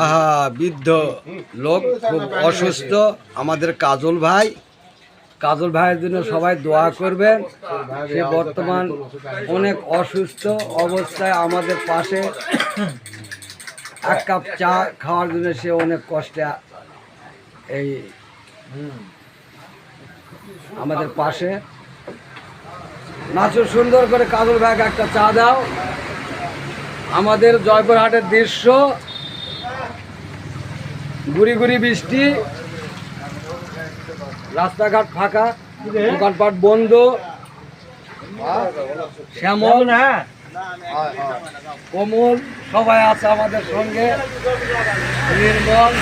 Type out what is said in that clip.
আহা, বৃদ্ধ লোক খুব অসুস্থ আমাদের কাজল ভাইয়ের জন্য সবাই দোয়া করবেন। সে বর্তমান অনেক অসুস্থ অবস্থায় আমাদের পাশে এক কাপ চা খাওয়ার জন্য সে অনেক কষ্টে এই আমাদের পাশে। নাচুর সুন্দর করে কাজল ভাইকে একটা চা দাও। আমাদের জয়পুরহাটের দৃশ্য, গুড়ি গুড়ি বৃষ্টি, রাস্তাঘাট ফাঁকা, দোকানপাট বন্ধ। শ্যামল, কমল সবাই আছে আমাদের সঙ্গে, নির্মল।